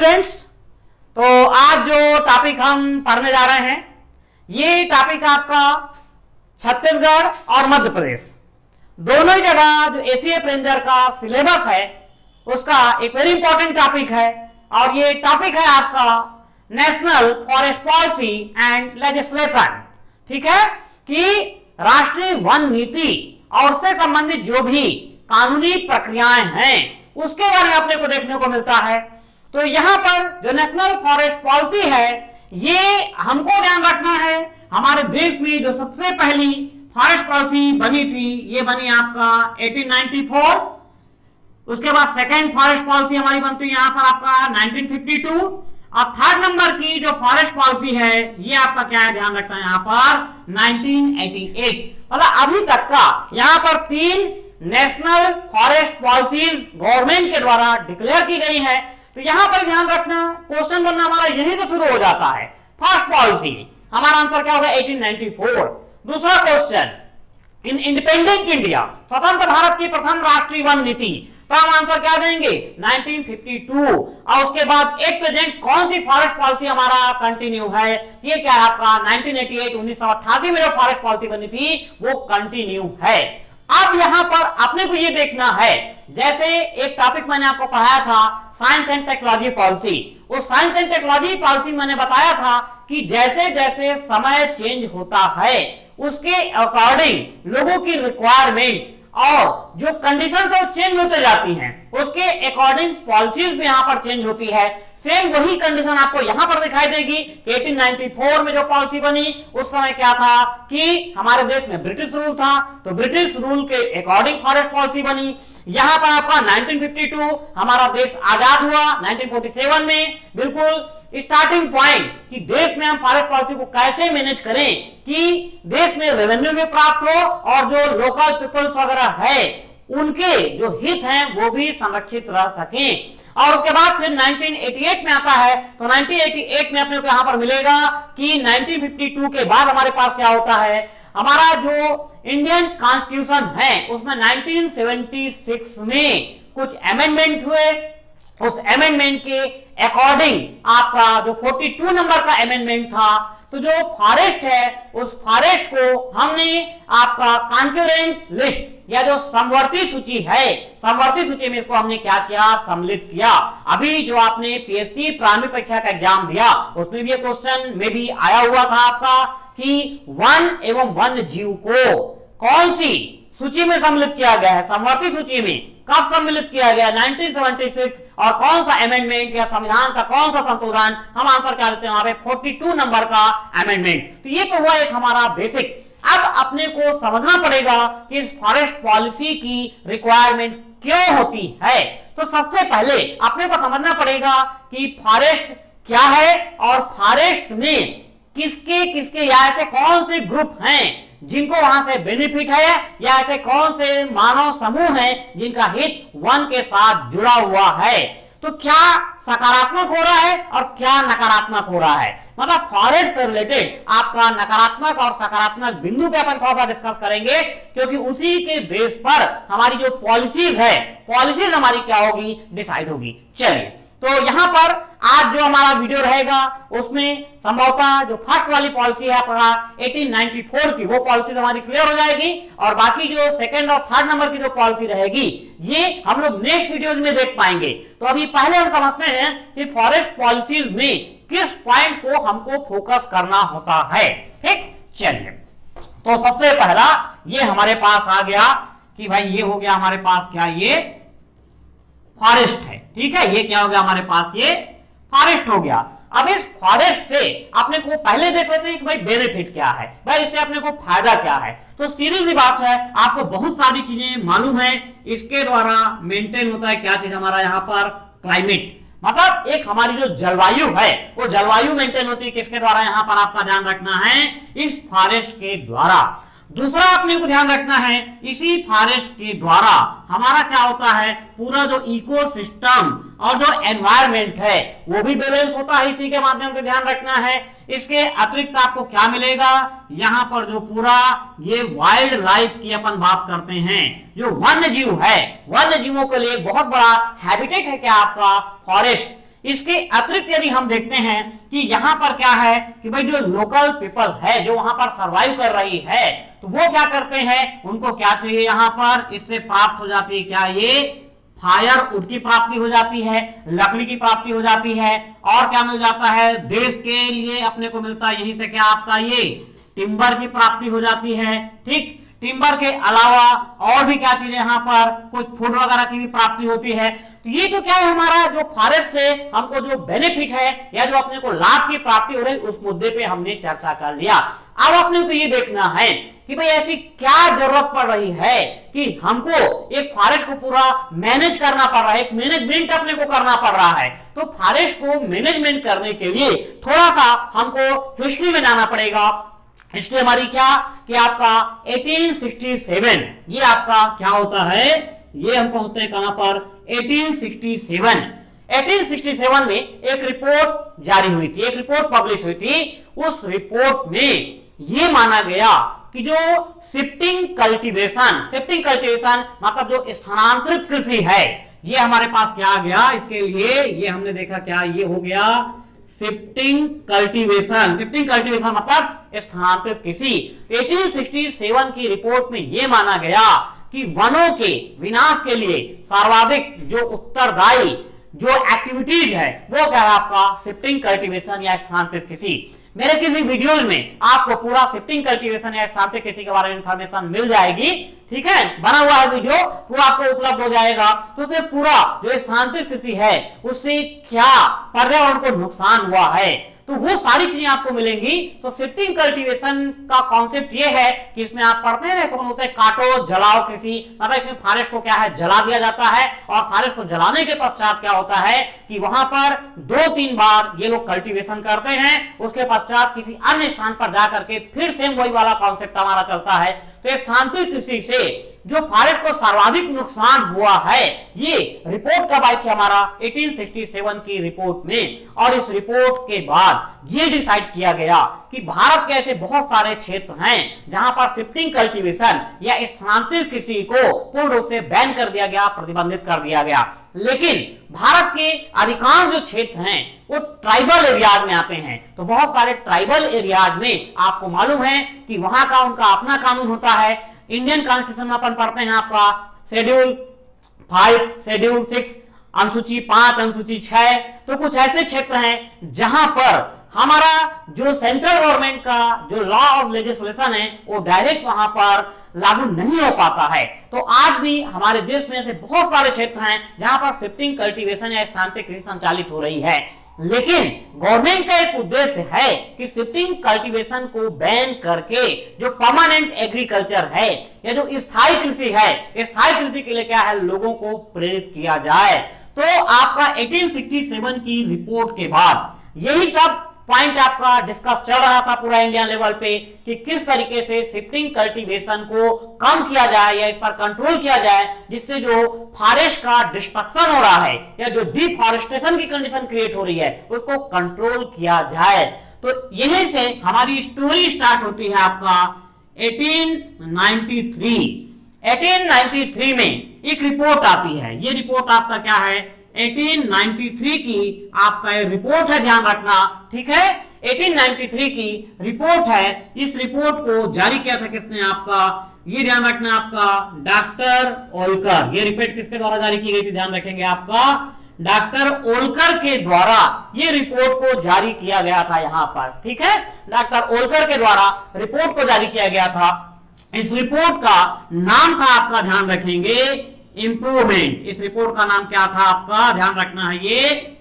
Students, तो आज जो टॉपिक हम पढ़ने जा रहे हैं ये टॉपिक आपका छत्तीसगढ़ और मध्य प्रदेश दोनों ही जगह जो एसीएफ रेंजर का सिलेबस है उसका एक वेरी इंपॉर्टेंट टॉपिक है। और ये टॉपिक है आपका national forest policy and legislation. ठीक है कि राष्ट्रीय वन नीति और उससे संबंधित जो भी कानूनी प्रक्रियाएं हैं उसके बारे में अपने को देखने को मिलता है। तो यहां पर जो नेशनल फॉरेस्ट पॉलिसी है ये हमको ध्यान रखना है। हमारे देश में जो सबसे पहली फॉरेस्ट पॉलिसी बनी थी ये बनी आपका 1894। उसके बाद सेकेंड फॉरेस्ट पॉलिसी हमारी बनती है यहां पर आपका 1952 और थर्ड नंबर की जो फॉरेस्ट पॉलिसी है ये आपका क्या है ध्यान रखना है यहां पर 1988। मतलब अभी तक का यहां पर 3 नेशनल फॉरेस्ट पॉलिसीज गवर्नमेंट के द्वारा डिक्लेयर की गई है। तो यहां पर ध्यान रखना क्वेश्चन बनना हमारा यही तो शुरू हो जाता है। फर्स्ट पॉलिसी हमारा आंसर क्या होगा 1894। दूसरा क्वेश्चन इन इंडिपेंडेंट इंडिया स्वतंत्र भारत की प्रथम राष्ट्रीय वन नीति तो हम आंसर क्या देंगे 1952। और उसके बाद एक प्रेजेंट कौन सी फॉरेस्ट पॉलिसी हमारा कंटिन्यू है ये क्या है आपका 1988 1988 में जो फॉरेस्ट पॉलिसी बनी थी वो कंटिन्यू है। अब यहां पर अपने को ये देखना है जैसे एक टॉपिक मैंने आपको पढ़ाया था साइंस एंड टेक्नोलॉजी पॉलिसी। उस साइंस एंड टेक्नोलॉजी पॉलिसी मैंने बताया था कि जैसे जैसे समय चेंज होता है उसके अकॉर्डिंग लोगों की रिक्वायरमेंट और जो कंडीशन है वो चेंज होते जाती हैं उसके अकॉर्डिंग पॉलिसीज भी यहां पर चेंज होती है। सेम वही कंडीशन आपको यहां पर दिखाई देगी कि 1894 में जो पॉलिसी बनी उस समय क्या था कि हमारे देश में ब्रिटिश रूल था तो ब्रिटिश रूल के अकॉर्डिंग फॉरेस्ट पॉलिसी बनी। यहां पर आपका 1952 हमारा देश आजाद हुआ 1947 में बिल्कुल स्टार्टिंग पॉइंट कि देश में हम फॉरेस्ट पॉलिसी को कैसे मैनेज करें कि देश में रेवेन्यू भी प्राप्त हो और जो लोकल पीपल्स वगैरह है उनके जो हित हैं वो भी संरक्षित रह सकें। और उसके बाद फिर 1988 में आता है तो 1988 में अपने को यहां पर मिलेगा कि 1952 के बाद हमारे पास क्या होता है हमारा जो इंडियन कॉन्स्टिट्यूशन है उसमें 1976 में कुछ अमेंडमेंट हुए। उस अमेंडमेंट के अकॉर्डिंग आपका जो 42 नंबर का अमेंडमेंट था तो जो फॉरेस्ट है उस फॉरेस्ट को हमने आपका कॉन्करेंट लिस्ट या जो समवर्ती सूची है समवर्ती सूची में इसको हमने क्या किया सम्मिलित किया। अभी जो आपने पीएससी प्रारंभिक परीक्षा का एग्जाम दिया उसमें भी ये क्वेश्चन में भी आया हुआ था आपका कि वन एवं वन्य जीव को कौन सी सूची में सम्मिलित किया गया है समवर्ती सूची में कब सम्मिलित किया गया 1976 और कौन सा अमेंडमेंट या संविधान का कौन सा संशोधन हम आंसर क्या देते हैं वहां पे 42 नंबर का अमेंडमेंट। तो ये तो हुआ एक हमारा बेसिक। अब अपने को समझना पड़ेगा कि इस फॉरेस्ट पॉलिसी की रिक्वायरमेंट क्यों होती है। तो सबसे पहले अपने को समझना पड़ेगा कि फॉरेस्ट क्या है और फॉरेस्ट में किसके किसके या ऐसे कौन से ग्रुप हैं जिनको वहां से बेनिफिट है या ऐसे कौन से मानव समूह हैं जिनका हित वन के साथ जुड़ा हुआ है। तो क्या सकारात्मक हो रहा है और क्या नकारात्मक हो रहा है मतलब फॉरेस्ट से रिलेटेड आपका नकारात्मक और सकारात्मक बिंदु पे अपन थोड़ा सा डिस्कस करेंगे क्योंकि उसी के बेस पर हमारी जो पॉलिसीज है पॉलिसीज हमारी क्या होगी डिसाइड होगी। चलिए तो यहां पर आज जो हमारा वीडियो रहेगा उसमें संभवतः जो फर्स्ट वाली पॉलिसी है अपना 1894 की वो पॉलिसी हमारी क्लियर हो जाएगी और बाकी जो सेकंड और थर्ड नंबर की जो पॉलिसी रहेगी ये हम लोग नेक्स्ट वीडियोज में देख पाएंगे। तो अभी पहले हम समझते हैं कि फॉरेस्ट पॉलिसीज में किस पॉइंट को हमको फोकस करना होता है। ठीक चलिए तो सबसे पहला ये हमारे पास आ गया कि भाई ये हो गया हमारे पास क्या ये फॉरेस्ट है। ठीक है ये क्या हो गया हमारे पास ये फॉरेस्ट हो गया। अब इस फॉरेस्ट से अपने को पहले देख लेते हैं कि भाई बेनिफिट क्या है भाई इससे अपने को फायदा क्या है। तो सीधी सी बात है आपको बहुत सारी चीजें मालूम है इसके द्वारा मेंटेन होता है क्या चीज हमारा यहाँ पर क्लाइमेट मतलब एक हमारी जो जलवायु है वो जलवायु मेंटेन होती है किसके द्वारा यहाँ पर आपका ध्यान रखना है इस फॉरेस्ट के द्वारा। दूसरा अपने को ध्यान रखना है इसी फॉरेस्ट के द्वारा हमारा क्या होता है पूरा जो इकोसिस्टम और जो एनवायरनमेंट है वो भी बैलेंस होता है इसी के माध्यम से ध्यान रखना है। इसके अतिरिक्त आपको क्या मिलेगा यहाँ पर जो पूरा ये वाइल्ड लाइफ की अपन बात करते हैं जो वन्य जीव है वन्य जीवों के लिए बहुत बड़ा हैबिटेट है क्या आपका फॉरेस्ट। इसके अतिरिक्त यदि हम देखते हैं कि यहां पर क्या है कि भाई जो लोकल पीपल है जो वहां पर सरवाइव कर रही है, तो वो क्या करते हैं, उनको क्या चाहिए, यहां पर इससे प्राप्त हो जाती है क्या, ये फायरवुड की प्राप्ति हो जाती है, लकड़ी की प्राप्ति हो जाती है, और क्या मिल जाता है, देश के लिए अपने को मिलता है यहीं से क्या आपका ये टिम्बर की प्राप्ति हो जाती है। ठीक, टिम्बर के अलावा और भी क्या चीजें यहां पर कुछ फूड वगैरह की भी प्राप्ति होती है। तो ये तो क्या है, हमारा जो फॉरेस्ट से हमको जो बेनिफिट है या जो अपने को लाभ की प्राप्ति हो रही है उस मुद्दे पे हमने चर्चा कर लिया। अब अपने को ये देखना है कि भाई ऐसी क्या जरूरत पड़ रही है कि हमको एक फॉरेस्ट को पूरा मैनेज करना पड़ रहा है, एक मैनेजमेंट अपने को करना पड़ रहा है। तो फॉरेस्ट को मैनेजमेंट करने के लिए थोड़ा सा हमको हिस्ट्री में जाना पड़ेगा। हिस्ट्री हमारी क्या कि आपका 1867, ये आपका क्या होता है, ये हम पहुंचते हैं कहां पर, 1867 में एक रिपोर्ट जारी हुई थी, एक रिपोर्ट पब्लिश हुई थी। उस रिपोर्ट में यह माना गया कि जो शिफ्टिंग कल्टीवेशन मतलब जो स्थानांतरित कृषि है, ये हमारे पास क्या आ गया, इसके लिए ये हमने देखा क्या, ये हो गया शिफ्टिंग कल्टीवेशन मतलब स्थानांतरित कृषि। 1867 की रिपोर्ट में यह माना गया कि वनों के विनाश के लिए सर्वाधिक जो उत्तरदायी जो एक्टिविटीज है वो क्या है आपका शिफ्टिंग कल्टीवेशन या स्थानांतरित कृषि। मेरे किसी वीडियोज में आपको पूरा शिफ्टिंग कल्टीवेशन या स्थानांतरित कृषि के बारे में इंफॉर्मेशन मिल जाएगी, ठीक है, बना हुआ है वीडियो, वो आपको उपलब्ध हो जाएगा। तो उसमें पूरा जो स्थानांतरित कृषि है उससे क्या पर्यावरण को नुकसान हुआ है, तो वो सारी चीजें आपको मिलेंगी। तो शिफ्टिंग कल्टीवेशन का कॉन्सेप्ट ये है कि इसमें आप पढ़ते हैं तो होता है काटो जलाओ कृषि, मतलब इसमें फॉरेस्ट को क्या है जला दिया जाता है, और फॉरेस्ट को जलाने के पश्चात क्या होता है कि वहां पर 2-3 बार ये लोग कल्टीवेशन करते हैं, उसके पश्चात किसी अन्य स्थान पर जाकर के फिर सेम वही वाला कॉन्सेप्ट हमारा चलता है। तो स्थानांतरित कृषि से जो फॉरेस्ट को सर्वाधिक नुकसान हुआ है, ये रिपोर्ट कब आई थी हमारा 1867 की रिपोर्ट में। और इस रिपोर्ट के बाद ये डिसाइड किया गया कि भारत के ऐसे बहुत सारे क्षेत्र हैं जहां पर शिफ्टिंग कल्टीवेशन या स्थानांतरित कृषि को पूर्ण रूप से बैन कर दिया गया, प्रतिबंधित कर दिया गया। लेकिन भारत के अधिकांश जो क्षेत्र हैं वो ट्राइबल एरियाज में आते हैं। तो बहुत सारे ट्राइबल एरियाज में आपको मालूम है कि वहां का उनका अपना कानून होता है। इंडियन कॉन्स्टिट्यूशन में अपन पढ़ते हैं आपका शेड्यूल 5, शेड्यूल 6, अनुसूची 5, अनुसूची 6। तो कुछ ऐसे क्षेत्र हैं जहां पर हमारा जो सेंट्रल गवर्नमेंट का जो लॉ और लेजिस्लेशन है वो डायरेक्ट वहां पर लागू नहीं हो पाता है। तो आज भी हमारे देश में ऐसे बहुत सारे क्षेत्र हैं जहां पर शिफ्टिंग कल्टीवेशन या स्थानांतरित कृषि संचालित हो रही है। लेकिन गवर्नमेंट का एक उद्देश्य है कि शिफ्टिंग कल्टीवेशन को बैन करके जो परमानेंट एग्रीकल्चर है या जो स्थायी कृषि है, स्थायी कृषि के लिए क्या है लोगों को प्रेरित किया जाए। तो आपका 1867 की रिपोर्ट के बाद यही सब पॉइंट आपका डिस्कस चल रहा था पूरा इंडिया लेवल पे कि किस तरीके से शिफ्टिंग कल्टीवेशन को कम किया जाए या इस पर कंट्रोल किया जाए, जिससे जो फॉरेस्ट का डिस्ट्रक्शन हो रहा है या जो डिफॉरेस्टेशन की कंडीशन क्रिएट हो रही है उसको कंट्रोल किया जाए। तो यहीं से हमारी स्टोरी स्टार्ट होती है आपका 1893 में एक रिपोर्ट आती है। ये रिपोर्ट आपका क्या है 1893 की आपका ये रिपोर्ट है, ध्यान रखना, ठीक है। 1893 की रिपोर्ट है। इस रिपोर्ट को जारी किया था किसने आपका, ये ध्यान रखना आपका डॉक्टर ओलकर। ये रिपोर्ट किसके द्वारा जारी की गई थी, ध्यान रखेंगे आपका डॉक्टर ओलकर के द्वारा ये रिपोर्ट को जारी किया गया था यहां पर, ठीक है। डॉक्टर ओलकर के द्वारा रिपोर्ट को जारी किया गया था। इस रिपोर्ट का नाम था आपका, ध्यान रखेंगे, इंप्रूवमेंट। इस रिपोर्ट का नाम क्या था आपका, ध्यान रखना है, ये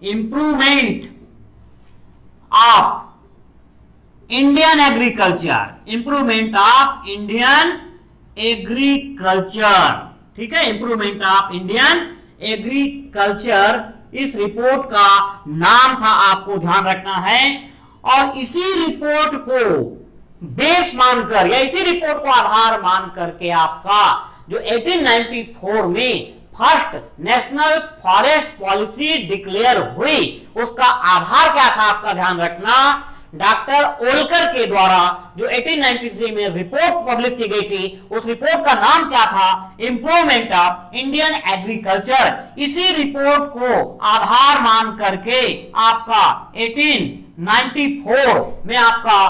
improvement of Indian agriculture, improvement of Indian agriculture, ठीक है, इंप्रूवमेंट ऑफ इंडियन एग्रीकल्चर इस रिपोर्ट का नाम था, आपको ध्यान रखना है। और इसी रिपोर्ट को बेस मानकर या इसी रिपोर्ट को आधार मान करके आपका जो 1894 में first national forest policy declare हुई, उसका आधार क्या था आपका, ध्यान रखना, डॉक्टर ओलकर के द्वारा जो 1893 में रिपोर्ट पब्लिश की गई थी, उस रिपोर्ट का नाम क्या था? Improvement of Indian agriculture. इसी रिपोर्ट को आधार मान करके आपका 1894 में आपका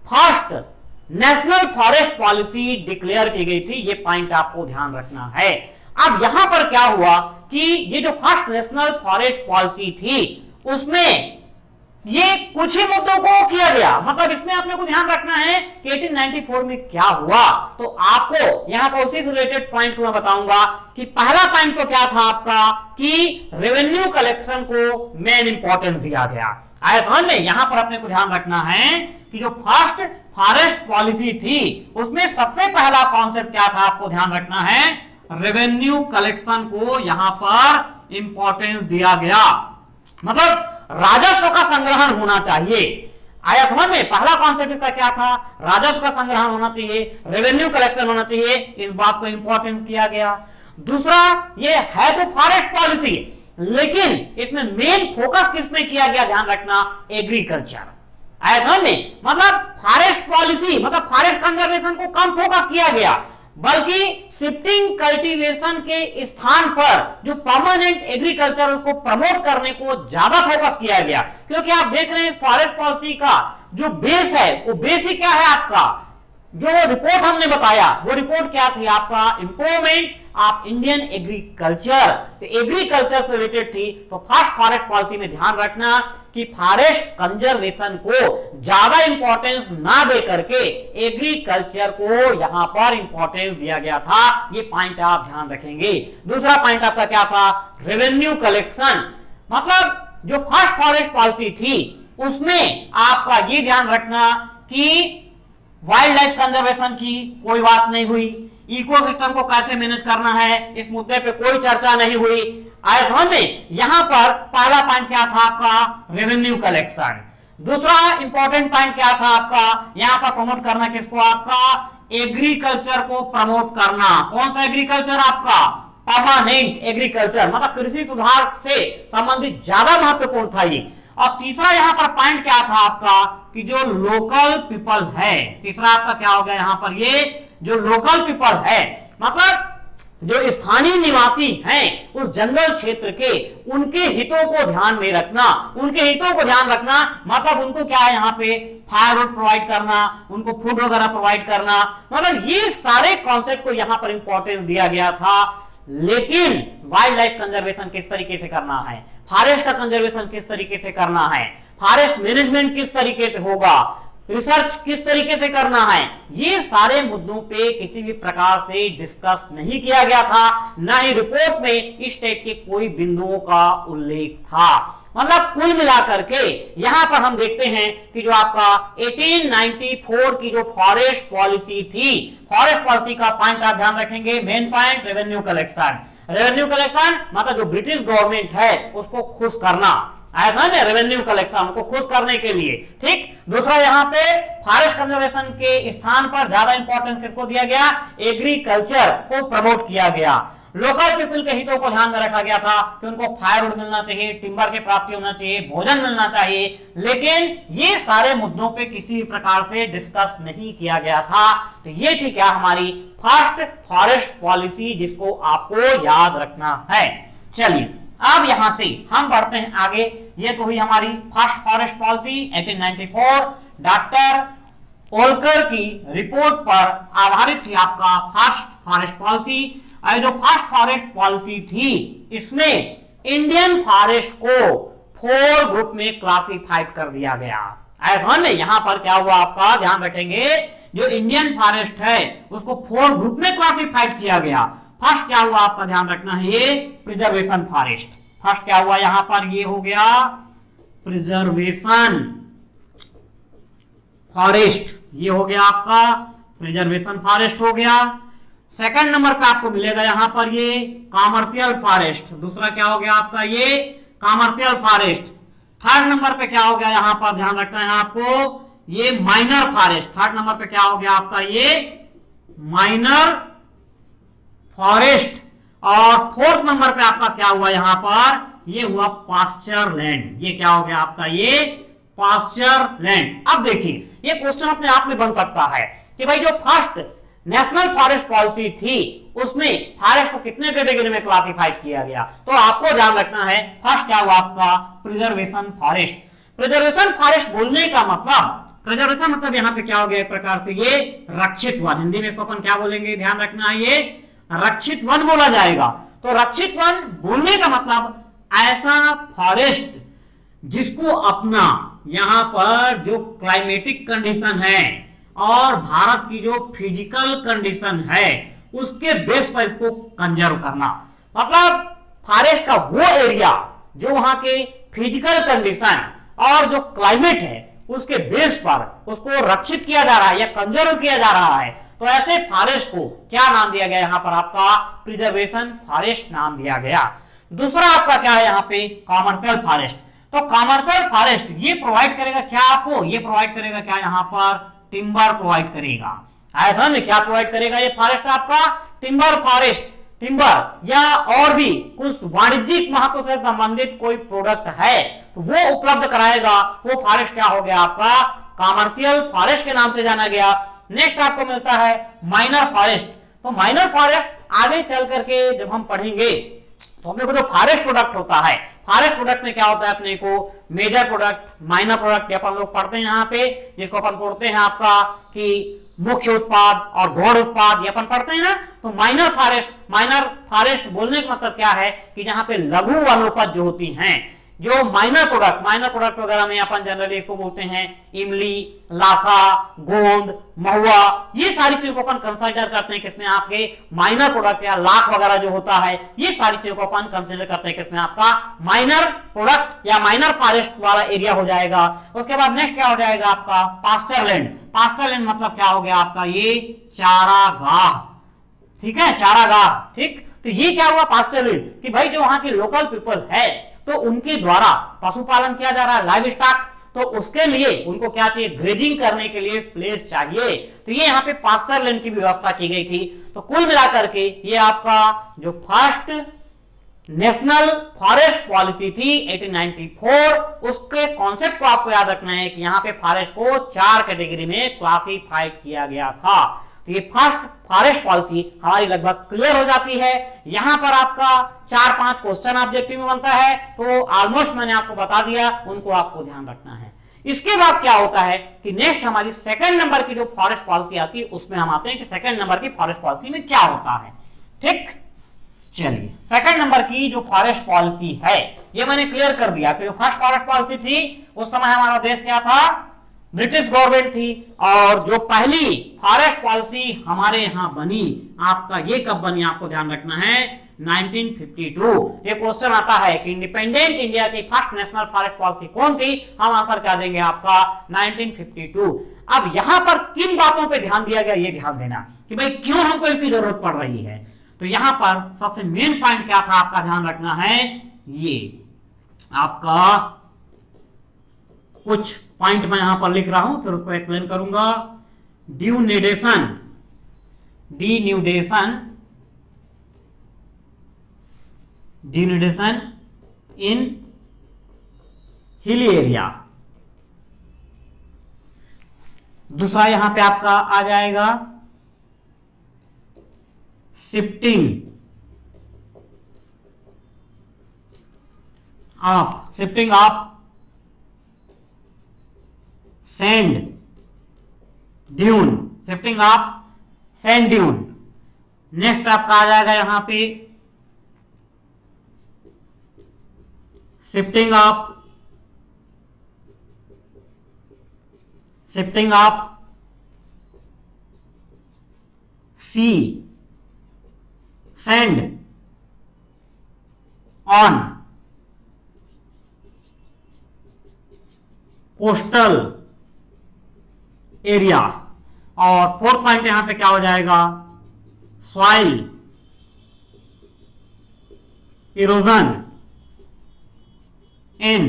first national forest policy declare की गई थी। ये पॉइंट आपको ध्यान रखना है। अब यहां पर क्या हुआ कि ये जो फर्स्ट नेशनल फॉरेस्ट पॉलिसी थी उसमें ये कुछ ही मुद्दों को किया गया, मतलब इसमें आपने को ध्यान रखना है कि 1894 में क्या हुआ। तो आपको यहां पर उसी रिलेटेड पॉइंट को मैं बताऊंगा कि पहला पॉइंट तो क्या था आपका कि रेवेन्यू कलेक्शन को मेन इंपॉर्टेंस दिया गया। आया समझ में? यहां पर अपने को ध्यान रखना है कि जो फर्स्ट फॉरेस्ट पॉलिसी थी उसमें सबसे पहला कॉन्सेप्ट क्या था, आपको ध्यान रखना है, रेवेन्यू कलेक्शन को यहां पर इंपॉर्टेंस दिया गया। मतलब राजस्व का संग्रहण होना चाहिए। आया समझ में? पहला कॉन्सेप्ट का क्या था? राजस्व का संग्रहण होना चाहिए, रेवेन्यू कलेक्शन होना चाहिए, इस बात को इंपॉर्टेंस किया गया। दूसरा, ये है तो फॉरेस्ट पॉलिसी, लेकिन इसमें मेन फोकस किसमें किया गया, ध्यान रखना, एग्रीकल्चर। आया समझ में? मतलब फॉरेस्ट पॉलिसी मतलब फॉरेस्ट कंजर्वेशन को कम फोकस किया गया, बल्कि शिफ्टिंग कल्टीवेशन के स्थान पर जो परमानेंट एग्रीकल्चर उसको प्रमोट करने को ज्यादा फोकस किया गया। क्योंकि आप देख रहे हैं इस फॉरेस्ट पॉलिसी का जो बेस है वो बेस ही क्या है आपका, जो रिपोर्ट हमने बताया वो रिपोर्ट क्या थी आपका, इंप्रूवमेंट ऑफ इंडियन एग्रीकल्चर। तो एग्रीकल्चर से रिलेटेड थी। तो फर्स्ट फॉरेस्ट पॉलिसी में ध्यान रखना कि फॉरेस्ट कंजर्वेशन को ज्यादा इंपॉर्टेंस ना दे करके एग्रीकल्चर को यहां पर इंपॉर्टेंस दिया गया था। ये पॉइंट आप ध्यान रखेंगे। दूसरा पॉइंट आपका क्या था, रेवेन्यू कलेक्शन। मतलब जो फर्स्ट फॉरेस्ट पॉलिसी थी उसमें आपका ये ध्यान रखना कि वाइल्ड लाइफ कंजर्वेशन की कोई बात नहीं हुई, इकोसिस्टम को कैसे मैनेज करना है इस मुद्दे पे कोई चर्चा नहीं हुई। आया समझ में? यहां पर पहला पॉइंट क्या था आपका, रेवेन्यू कलेक्शन। दूसरा इंपॉर्टेंट पॉइंट क्या था आपका, यहां पर प्रमोट करना किसको, आपका एग्रीकल्चर को प्रमोट करना। कौन सा एग्रीकल्चर आपका, परमानेंट एग्रीकल्चर, मतलब कृषि सुधार से संबंधित ज्यादा महत्वपूर्ण था ये। और तीसरा यहां पर पॉइंट क्या था आपका कि जो लोकल पीपल है, तीसरा आपका क्या हो गया यहां पर, ये जो लोकल पीपल है मतलब जो स्थानीय निवासी हैं उस जंगल क्षेत्र के, उनके हितों को ध्यान में रखना। उनके हितों को ध्यान रखना मतलब उनको क्या है यहाँ पे फायरवुड प्रोवाइड करना, उनको फूड वगैरह प्रोवाइड करना, मतलब ये सारे कॉन्सेप्ट को यहाँ पर इंपॉर्टेंस दिया गया था। लेकिन वाइल्ड लाइफ कंजर्वेशन किस तरीके से करना है, फॉरेस्ट का कंजर्वेशन किस तरीके से करना है, फॉरेस्ट मैनेजमेंट किस तरीके से होगा, रिसर्च किस तरीके से करना है, ये सारे मुद्दों पे किसी भी प्रकार से डिस्कस नहीं किया गया था। ना ही रिपोर्ट में इस टाइप के कोई बिंदुओं का उल्लेख था। मतलब कुल मिलाकर के यहां पर हम देखते हैं कि जो आपका 1894 की जो फॉरेस्ट पॉलिसी थी, फॉरेस्ट पॉलिसी का पॉइंट आप ध्यान रखेंगे, main point revenue collection. Revenue collection मतलब जो ब्रिटिश गवर्नमेंट है उसको खुश करना, आया था ना, रेवेन्यू कलेक्शन को खुश करने के लिए। ठीक। दूसरा यहाँ पे फॉरेस्ट कंजर्वेशन के स्थान पर ज्यादा इंपॉर्टेंस किसको दिया गया, एग्रीकल्चर को प्रमोट किया गया। लोकल पीपल के हितों को ध्यान में रखा गया था कि उनको फायरवुड मिलना चाहिए, टिम्बर की प्राप्ति होना चाहिए, भोजन मिलना चाहिए। लेकिन ये सारे मुद्दों पे किसी भी प्रकार से डिस्कस नहीं किया गया था। तो ये थी क्या हमारी फर्स्ट फॉरेस्ट पॉलिसी, जिसको आपको याद रखना है। चलिए अब यहां से हम बढ़ते हैं आगे। ये तो हुई हमारी फर्स्ट फॉरेस्ट पॉलिसी 1894, डॉक्टर ओलकर की रिपोर्ट पर आधारित थी आपका फर्स्ट फॉरेस्ट पॉलिसी। जो फर्स्ट फॉरेस्ट पॉलिसी थी इसमें इंडियन फॉरेस्ट को 4 ग्रुप में क्लासिफाइड कर दिया गया। ऐसा नहीं, यहां पर क्या हुआ आपका ध्यान रखेंगे, जो इंडियन फॉरेस्ट है उसको 4 ग्रुप में क्लासिफाइड किया गया। फर्स्ट क्या हुआ आपका ध्यान रखना है, ये प्रिजर्वेशन फॉरेस्ट। फर्स्ट क्या हुआ यहां पर, ये हो गया प्रिजर्वेशन फॉरेस्ट, ये हो गया आपका प्रिजर्वेशन फॉरेस्ट हो गया। सेकंड नंबर पे आपको मिलेगा यहां पर ये कॉमर्शियल फॉरेस्ट। दूसरा क्या हो गया आपका, ये कॉमर्शियल फॉरेस्ट। थर्ड नंबर पे क्या हो गया यहां पर ध्यान रखना है आपको, ये माइनर फॉरेस्ट। थर्ड नंबर पे क्या हो गया आपका, ये माइनर फॉरेस्ट। और फोर्थ नंबर पे आपका क्या हुआ यहां पर, ये हुआ पास्चर लैंड। ये क्या हो गया आपका, ये पास्चर लैंड। अब देखिए ये क्वेश्चन अपने आप में बन सकता है कि भाई जो फर्स्ट नेशनल फॉरेस्ट पॉलिसी थी उसमें फॉरेस्ट को कितने कैटेगरी में क्लासिफाइड किया गया, तो आपको ध्यान रखना है फर्स्ट क्या हुआ आपका प्रिजर्वेशन फॉरेस्ट। प्रिजर्वेशन फॉरेस्ट बोलने का मतलब, प्रिजर्वेशन मतलब यहाँ पे क्या हो गया एक प्रकार से ये रक्षित वन, हिंदी में इसको अपन क्या बोलेंगे, ध्यान रखना है ये रक्षित वन बोला जाएगा। तो रक्षित वन बोलने का मतलब ऐसा फॉरेस्ट जिसको अपना यहां पर जो क्लाइमेटिक कंडीशन है और भारत की जो फिजिकल कंडीशन है उसके बेस पर इसको कंजर्व करना, मतलब फॉरेस्ट का वो एरिया जो वहां के फिजिकल कंडीशन और जो क्लाइमेट है उसके बेस पर उसको रक्षित किया जा रहा है या कंजर्व किया जा रहा है। तो ऐसे फॉरेस्ट को क्या नाम दिया गया, यहां पर आपका प्रिजर्वेशन फॉरेस्ट नाम दिया गया। दूसरा आपका क्या है यहाँ पे कॉमर्शियल फॉरेस्ट। तो कॉमर्शियल फॉरेस्ट ये प्रोवाइड करेगा क्या आपको, ये प्रोवाइड करेगा क्या, यहाँ पर टिम्बर प्रोवाइड करेगा। आया में क्या प्रोवाइड करेगा ये फॉरेस्ट आपका, टिम्बर फॉरेस्ट, टिम्बर या और भी कुछ वाणिज्यिक महत्व से संबंधित कोई प्रोडक्ट है तो वो उपलब्ध कराएगा। वो फॉरेस्ट क्या हो गया आपका कॉमर्शियल फॉरेस्ट के नाम से जाना गया। नेक्स्ट आपको मिलता है माइनर फॉरेस्ट। तो माइनर फॉरेस्ट आगे चल करके जब हम पढ़ेंगे तो अपने को जो फॉरेस्ट प्रोडक्ट होता है, फॉरेस्ट प्रोडक्ट में क्या होता है अपने को मेजर प्रोडक्ट, माइनर प्रोडक्ट अपन लोग पढ़ते हैं यहाँ पे, जिसको अपन पढ़ते हैं आपका कि मुख्य उत्पाद और गौण उत्पाद ये अपन पढ़ते हैं ना। तो माइनर फॉरेस्ट बोलने का मतलब क्या है कि जहां पे लघु वनोपज जो होती हैं, जो माइनर प्रोडक्ट वगैरह में अपन जनरली इसको बोलते हैं इमली, लासा, गोंद, महुआ, ये सारी चीजों को अपन कंसिडर करते हैं किसमें आपके माइनर प्रोडक्ट, या लाख वगैरह जो होता है ये सारी चीजों को अपन कंसिडर करते हैं किसमें आपका माइनर प्रोडक्ट या माइनर फॉरेस्ट वाला एरिया हो जाएगा। उसके बाद नेक्स्ट क्या हो जाएगा आपका पास्चर लैंड। पास्चर लैंड मतलब क्या हो गया आपका ये चारागाह, ठीक है, चारागाह, ठीक। तो ये क्या हुआ पास्चर लैंड कि भाई जो वहां के लोकल पीपल है तो उनके द्वारा पशुपालन किया जा रहा है, लाइव स्टॉक, तो उसके लिए उनको क्या चाहिए, ग्रेजिंग करने के लिए प्लेस चाहिए। तो ये यहाँ पे पास्चर लैंड की व्यवस्था की गई थी। तो कुल मिलाकर के ये आपका जो फर्स्ट नेशनल फॉरेस्ट पॉलिसी थी 1894, उसके कॉन्सेप्ट को आपको याद रखना है कि यहाँ पे फॉरेस्ट को 4 कैटेगरी में क्लासिफाइड किया गया था। तो ये फर्स्ट फॉरेस्ट पॉलिसी हमारी लगभग क्लियर हो जाती है। यहां पर आपका 4-5 क्वेश्चन ऑब्जेक्टिव में बनता है, तो ऑलमोस्ट मैंने आपको बता दिया, उनको आपको ध्यान रखना है। इसके बाद क्या होता है कि नेक्स्ट हमारी सेकंड नंबर की जो फॉरेस्ट पॉलिसी आती है उसमें हम आते हैं कि सेकंड नंबर की फॉरेस्ट पॉलिसी में क्या होता है, ठीक। चलिए सेकंड नंबर की जो फॉरेस्ट पॉलिसी है ये मैंने क्लियर कर दिया कि जो फर्स्ट फॉरेस्ट पॉलिसी थी उस समय हमारा देश क्या था, ब्रिटिश गवर्नमेंट थी। और जो पहली फॉरेस्ट पॉलिसी हमारे यहां बनी आपका ये कब बनी आपको ध्यान रखना है 1952। ये क्वेश्चन आता है कि इंडिपेंडेंट इंडिया की फर्स्ट नेशनल फॉरेस्ट पॉलिसी कौन थी, हम आंसर क्या देंगे आपका 1952। अब यहां पर किन बातों पे ध्यान दिया गया ये ध्यान देना कि भाई क्यों हमको इसकी जरूरत पड़ रही है। तो यहां पर सबसे मेन पॉइंट क्या था आपका ध्यान रखना है, ये आपका कुछ पॉइंट मैं यहां पर लिख रहा हूं फिर उसको एक्सप्लेन करूंगा। डिन्यूडेशन इन हिली एरिया। दूसरा यहां पे आपका आ जाएगा shifting of sand dune, shifting of sand dune. Next आपका आ जाएगा यहां पे shifting of sea sand on coastal area. और फोर्थ पॉइंट यहां पे क्या हो जाएगा, soil erosion in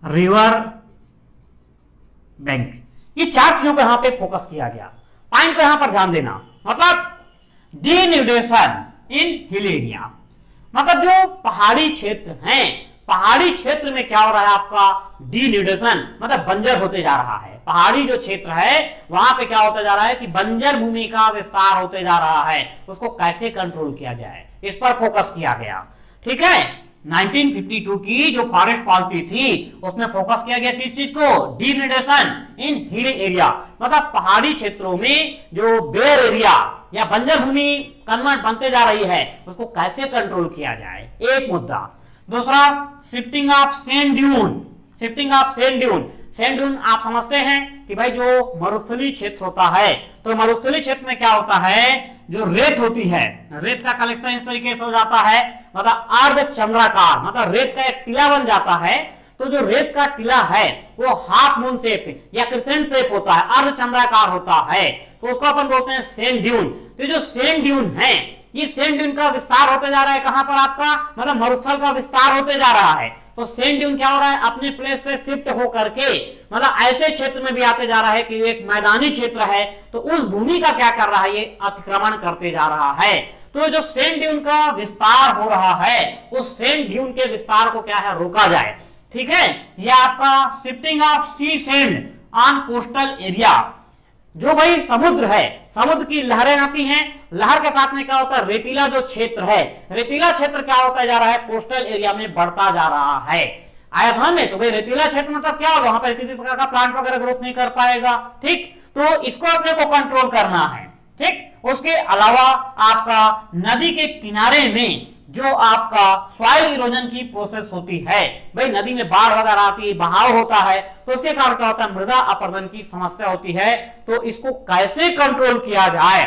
river bank. ये 4 चीजों पे यहां पे फोकस किया गया। पॉइंट को यहां पर ध्यान देना, मतलब डिन्यूडेशन इन हिल एरिया, मतलब जो पहाड़ी क्षेत्र हैं पहाड़ी क्षेत्र में क्या हो रहा है आपका डिन्यूडेशन, मतलब बंजर होते जा रहा है। पहाड़ी जो क्षेत्र है वहां पे क्या होता जा रहा है कि बंजर भूमि का विस्तार होते जा रहा है, उसको कैसे कंट्रोल किया जाए इस पर फोकस किया गया। ठीक है, 1952 की जो फॉरेस्ट पॉलिसी थी उसमें फोकस किया गया किस चीज को, डिग्रेडेशन इन हिल एरिया, मतलब पहाड़ी क्षेत्रों में जो बेयर एरिया या बंजर भूमि कन्वर्ट बनते जा रही है उसको कैसे कंट्रोल किया जाए, एक मुद्दा। दूसरा, shifting of sand dune, shifting of sand dune. Sand dune आप समझते हैं कि भाई जो मरुस्थलीय क्षेत्र होता है, तो मरुस्थलीय क्षेत्र में क्या होता है, जो रेत होती है, रेत का कलेक्शन इस तरीके से हो जाता है, मतलब अर्ध चंद्राकार, मतलब रेत का एक टीला बन जाता है। तो जो रेत का टीला है वो हाफ मून शेप या क्रिसेंट शेप होता है, अर्ध चंद्राकार होता है, तो उसको अपन बोलते हैं सैंड ड्यून। तो जो सैंड ड्यून है, ये सैंड ड्यून का विस्तार होते जा रहा है कहां पर आपका, मतलब मरुस्थल का विस्तार होते जा रहा है। तो सैंड ड्यून क्या हो रहा है, अपने प्लेस से शिफ्ट हो करके मतलब ऐसे क्षेत्र में भी आते जा रहा है कि एक मैदानी क्षेत्र है, तो उस भूमि का क्या कर रहा है, ये अतिक्रमण करते जा रहा है। तो जो सैंड ड्यून का विस्तार हो रहा है, उस सैंड ड्यून के विस्तार को क्या है, रोका जाए। ठीक है, यह आपका shifting of sea sand on coastal area, जो भाई समुद्र है, समुद्र की लहरें आती हैं, लहर के साथ में क्या होता है, रेतीला जो क्षेत्र है, रेतीला क्षेत्र क्या होता जा रहा है, कोस्टल एरिया में बढ़ता जा रहा है। आया ध्यान में, तो भाई रेतीला क्षेत्र मतलब क्या होगा, वहां पर किसी प्रकार का प्लांट वगैरह ग्रोथ नहीं कर पाएगा। ठीक, तो इसको अपने को कंट्रोल करना है। ठीक, उसके अलावा आपका नदी के किनारे में जो आपका सॉइल इरोजन की प्रोसेस होती है, भाई नदी में बाढ़ वगैरह आती है, बहाव होता है, तो उसके कारण क्या होता है, मृदा अपरदन की समस्या होती है। तो इसको कैसे कंट्रोल किया जाए,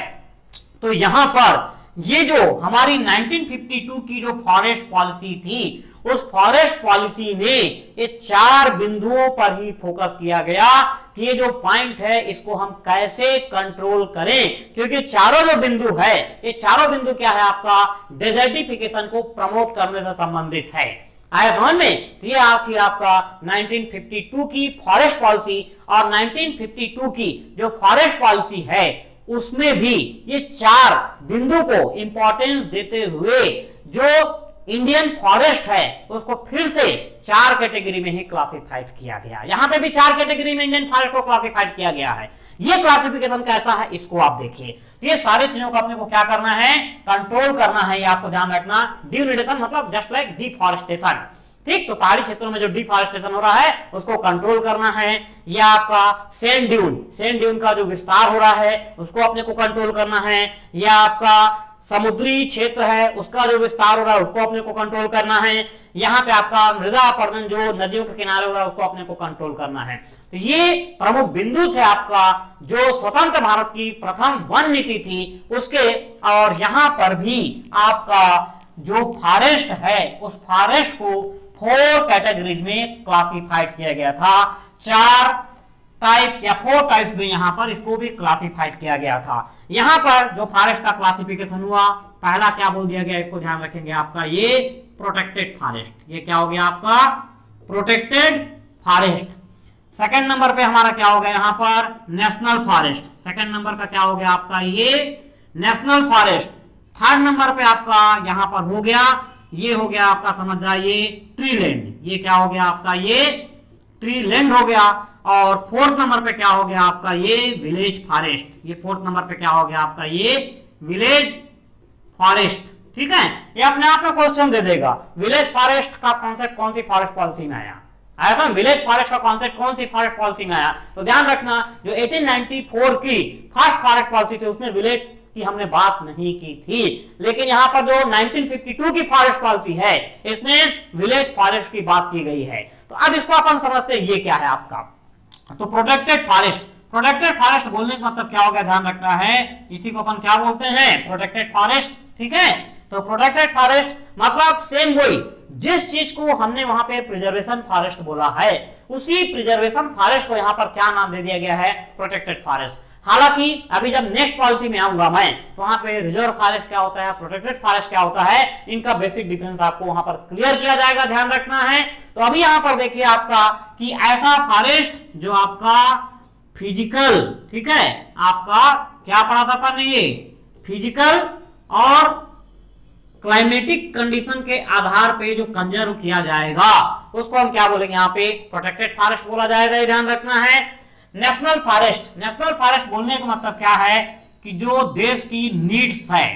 तो यहां पर ये जो हमारी 1952 की जो फॉरेस्ट पॉलिसी थी, उस फॉरेस्ट पॉलिसी में ये 4 बिंदुओं पर ही फोकस किया गया कि ये जो पॉइंट है इसको हम कैसे कंट्रोल करें, क्योंकि चारों जो बिंदु है, ये चारों बिंदु क्या है, आपका डेजर्टिफिकेशन को प्रमोट करने से संबंधित है। आया ध्यान में, तो ये आखिर आपका 1952 की फॉरेस्ट पॉलिसी और 1952 की जो फॉरेस्ट पॉलिसी है उसमें भी ये 4 बिंदु को इंपॉर्टेंस देते हुए जो इंडियन फॉरेस्ट है उसको फिर से 4 कैटेगरी में ही क्लासिफाइड किया गया। यहां पे भी 4 कैटेगरी में इंडियन फॉरेस्ट को क्लासिफाइड किया गया है। ये क्लासिफिकेशन कैसा है इसको आप देखिए। ये सारी चीजों को अपने को क्या करना है, कंट्रोल करना है, ये आपको ध्यान रखना। डिग्रेडेशन मतलब जस्ट लाइक डिफॉरेस्टेशन। ठीक, तो पहाड़ी क्षेत्रों में जो डिफॉरेस्टेशन हो रहा है उसको कंट्रोल करना है। या आपका सैंड ड्यून, सैंड ड्यून का जो विस्तार हो रहा है उसको अपने को कंट्रोल करना है। या आपका समुद्री क्षेत्र है उसका जो विस्तार हो रहा है उसको अपने को कंट्रोल करना है। यहाँ पे आपका मृदा अपरदन जो नदियों के किनारे हो रहा है उसको अपने को कंट्रोल करना है। तो ये प्रमुख बिंदु थे आपका जो स्वतंत्र भारत की प्रथम वन नीति थी उसके। और यहाँ पर भी आपका जो फॉरेस्ट है उस फॉरेस्ट को 4 कैटेगरीज में क्लासिफाइड किया गया था। 4 टाइप या 4 टाइप्स में यहाँ पर इसको भी क्लासिफाइड किया गया था। यहाँ पर जो फॉरेस्ट का क्लासिफिकेशन हुआ, पहला क्या बोल दिया गया, इसको ध्यान रखेंगे, आपका ये प्रोटेक्टेड फॉरेस्ट। ये क्या हो गया आपका प्रोटेक्टेड फॉरेस्ट। सेकंड नंबर पे हमारा क्या हो गया यहाँ पर नेशनल फॉरेस्ट। सेकंड नंबर का क्या हो गया आपका ये नेशनल फॉरेस्ट। थर्ड नंबर पे आपका यहाँ पर हो गया, ये हो गया आपका समझ जाइए ट्री लैंड। ये क्या हो गया आपका ये ट्री लैंड हो गया। और फोर्थ नंबर पे क्या हो गया आपका ये विलेज फॉरेस्ट। ये फोर्थ नंबर पे क्या हो गया आपका ये विलेज फॉरेस्ट। ठीक है, ये अपने आप में क्वेश्चन दे देगा, विलेज फॉरेस्ट का कॉन्सेप्ट कौन सी फॉरेस्ट पॉलिसी में आया था, विलेज फॉरेस्ट का कॉन्सेप्ट कौन सी फॉरेस्ट पॉलिसी में आया। तो ध्यान रखना जो 1894 की फर्स्ट फॉरेस्ट पॉलिसी थी उसमें विलेज की हमने बात नहीं की थी, लेकिन यहाँ पर जो 1952 की फॉरेस्ट पॉलिसी है इसमें विलेज फॉरेस्ट की बात की गई है। तो अब इसको अपन समझते हैं ये क्या है आपका। तो प्रोटेक्टेड फॉरेस्ट, प्रोटेक्टेड फॉरेस्ट बोलने का मतलब क्या हो गया, ध्यान रखना है, इसी को अपन क्या बोलते हैं प्रोटेक्टेड फॉरेस्ट। ठीक है, तो प्रोटेक्टेड फॉरेस्ट मतलब सेम वही जिस चीज को हमने वहां पे प्रिजर्वेशन फॉरेस्ट बोला है उसी प्रिजर्वेशन फॉरेस्ट को यहाँ पर क्या नाम दे दिया गया है प्रोटेक्टेड फॉरेस्ट। हालांकि अभी जब नेक्स्ट पॉलिसी में आऊंगा मैं तो वहां पे रिजर्व फॉरेस्ट क्या होता है, प्रोटेक्टेड फॉरेस्ट क्या होता है, इनका बेसिक डिफरेंस आपको वहां पर क्लियर किया जाएगा, ध्यान रखना है। तो अभी यहां पर देखिए आपका कि ऐसा फॉरेस्ट जो आपका फिजिकल, ठीक है, आपका क्या पढ़ा था अपन ये फिजिकल और क्लाइमेटिक कंडीशन के आधार पे जो कंजर्व किया जाएगा उसको हम क्या बोलेंगे, यहाँ पे प्रोटेक्टेड फॉरेस्ट बोला जाएगा, ये ध्यान रखना है। नेशनल फॉरेस्ट, नेशनल फॉरेस्ट बोलने का मतलब क्या है कि जो देश की नीड्स है,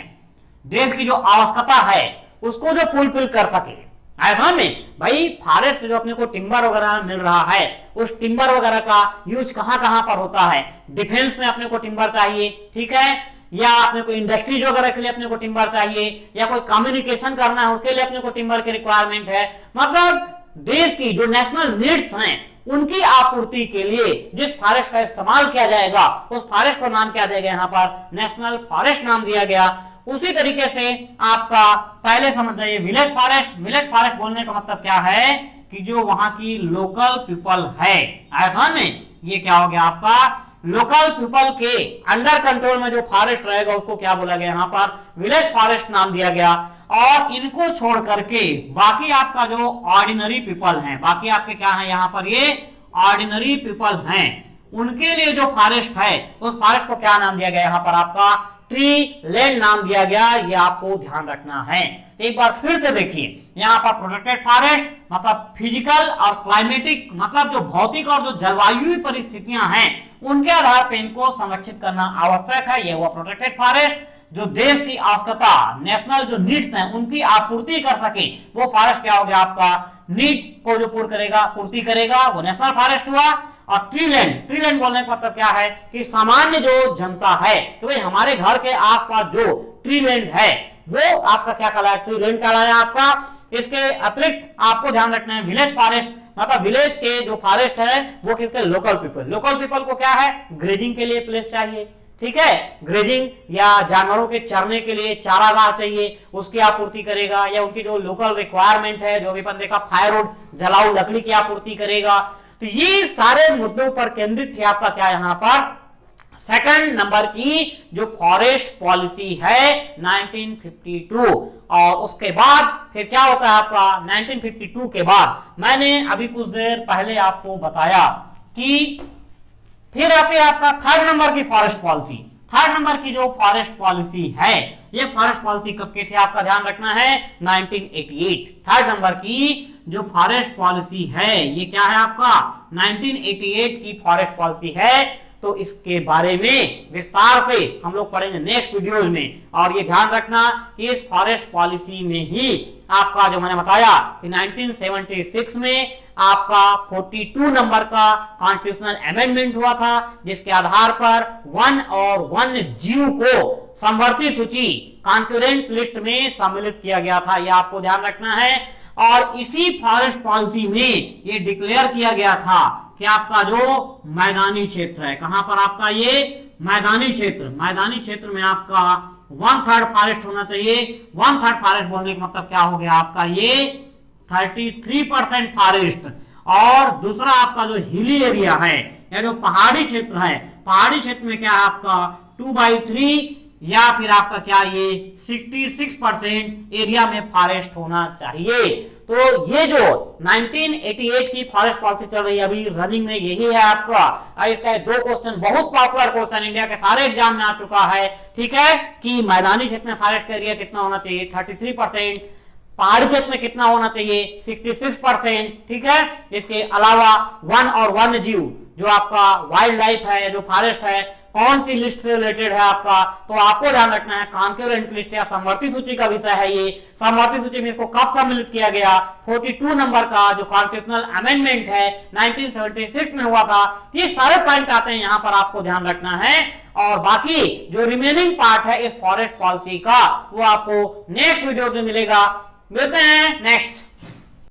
देश की जो आवश्यकता है उसको जो फुलफिल कर सके। आया में भाई, फॉरेस्ट से जो अपने को टिम्बर वगैरह मिल रहा है, उस टिम्बर वगैरह का यूज कहां कहां पर होता है। डिफेंस में अपने को टिम्बर चाहिए, ठीक है, या अपने को इंडस्ट्रीज वगैरह के लिए अपने को टिम्बर चाहिए, या कोई कम्युनिकेशन करना है उसके लिए अपने को टिम्बर की रिक्वायरमेंट है। मतलब देश की जो नेशनल नीड्स हैं उनकी आपूर्ति के लिए जिस फॉरेस्ट का इस्तेमाल किया जाएगा उस फॉरेस्ट को नाम क्या दिया गया, यहाँ पर नेशनल फॉरेस्ट नाम दिया गया। उसी तरीके से आपका पहले समझ जाइए विलेज फॉरेस्ट। विलेज फॉरेस्ट बोलने का मतलब क्या है कि जो वहां की लोकल पीपल है, आया में, ये क्या हो गया आपका लोकल पीपल के अंडर कंट्रोल में जो फॉरेस्ट रहेगा उसको क्या बोला गया, यहाँ पर विलेज फॉरेस्ट नाम दिया गया। और इनको छोड़ करके बाकी आपका जो ऑर्डिनरी पीपल हैं, बाकी आपके क्या है यहाँ पर, ये ऑर्डिनरी पीपल हैं, उनके लिए जो फॉरेस्ट है उस फॉरेस्ट को क्या नाम दिया गया, यहाँ पर आपका ट्री लैंड नाम दिया गया। ये आपको ध्यान रखना है। एक बार फिर से देखिए, यहाँ पर प्रोटेक्टेड फॉरेस्ट मतलब फिजिकल और क्लाइमेटिक, मतलब जो भौतिक और जो जलवायु परिस्थितियां हैं उनके आधार पर इनको संरक्षित करना आवश्यक है। ये हुआ प्रोटेक्टेड फॉरेस्ट। जो देश की आवश्यकता, नेशनल जो नीड्स हैं उनकी आपूर्ति कर सके वो फॉरेस्ट क्या हो गया, आपका नीड को जो पूर्ति करेगा वो नेशनल फॉरेस्ट हुआ। और ट्री लैंड, ट्री लैंड बोलने का मतलब क्या है कि सामान्य जो जनता है, तो भाई हमारे घर के आसपास जो ट्री लैंड है वो आपका क्या कहलाया, ट्री लैंड कहलाया आपका। इसके अतिरिक्त आपको ध्यान रखना है विलेज फॉरेस्ट, मतलब विलेज के जो फॉरेस्ट है वो किसके, लोकल पीपल। लोकल पीपल को क्या है, ग्रेजिंग के लिए प्लेस चाहिए, ठीक है, ग्रेजिंग या जानवरों के चरने के लिए चारागाह चाहिए, उसकी आपूर्ति करेगा। या उनकी जो लोकल रिक्वायरमेंट है, जो भी अपन देखा फायरवुड, जलाऊ लकड़ी की आपूर्ति करेगा। तो ये सारे मुद्दों पर केंद्रित है आपका क्या यहाँ पर सेकंड नंबर की जो फॉरेस्ट पॉलिसी है 1952। और उसके बाद फिर क्या होता है आपका 1952 के बाद मैंने अभी कुछ देर पहले आपको बताया कि फिर आपका थर्ड नंबर की फॉरेस्ट पॉलिसी, थर्ड नंबर की जो फॉरेस्ट पॉलिसी है, ये फॉरेस्ट पॉलिसी कब की थी आपका ध्यान रखना है 1988। थर्ड नंबर की जो फॉरेस्ट पॉलिसी है ये क्या है आपका 1988 की फॉरेस्ट पॉलिसी है। तो इसके बारे में विस्तार से हम लोग पढ़ेंगे नेक्स्ट वीडियोज में। और ये ध्यान रखना कि इस फॉरेस्ट पॉलिसी में ही आपका जो मैंने बताया कि 1976 में आपका 42 नंबर का कॉन्स्टिट्यूशनल अमेंडमेंट हुआ था, जिसके आधार पर वन और वन्य जीव को समवर्ती सूची कॉन्करेंट लिस्ट में सम्मिलित किया गया था, यह आपको ध्यान रखना है। और इसी फॉरेस्ट पॉलिसी में ये डिक्लेयर किया गया था कि आपका जो मैदानी क्षेत्र है, कहां पर आपका ये मैदानी क्षेत्र, मैदानी क्षेत्र में आपका 1/3 फॉरेस्ट होना चाहिए। 1/3 फॉरेस्ट बोलने का मतलब क्या हो गया आपका ये 33% फॉरेस्ट। और दूसरा आपका जो हिली एरिया है या जो पहाड़ी क्षेत्र है, पहाड़ी क्षेत्र में क्या है आपका 2/3 या फिर आपका क्या ये 66% एरिया में फॉरेस्ट होना चाहिए। तो ये जो 1988 की फॉरेस्ट पॉलिसी चल रही है अभी रनिंग में, यही है आपका। इसका 2 क्वेश्चन बहुत पॉपुलर क्वेश्चन इंडिया के सारे एग्जाम में आ चुका है, ठीक है, कि मैदानी क्षेत्र में फॉरेस्ट का एरिया कितना होना चाहिए 33%, पहाड़ी क्षेत्र में कितना होना चाहिए 66%, ठीक है। इसके अलावा वन और वन्य जीव जो आपका वाइल्ड लाइफ है, जो फॉरेस्ट है, कौन सी लिस्ट से रिलेटेड है आपका, तो आपको ध्यान रखना है कॉन्करेंट लिस्ट या समवर्ती सूची का विषय है ये। समवर्ती सूची में इसको कब सम्मिलित किया गया, 42 नंबर का जो कॉन्स्टिट्यूशनल अमेंडमेंट है 1976 में हुआ था। ये सारे पॉइंट आते हैं यहाँ पर, आपको ध्यान रखना है। और बाकी जो रिमेनिंग पार्ट है इस फॉरेस्ट पॉलिसी का वो आपको नेक्स्ट वीडियो में मिलेगा। मिलते हैं नेक्स्ट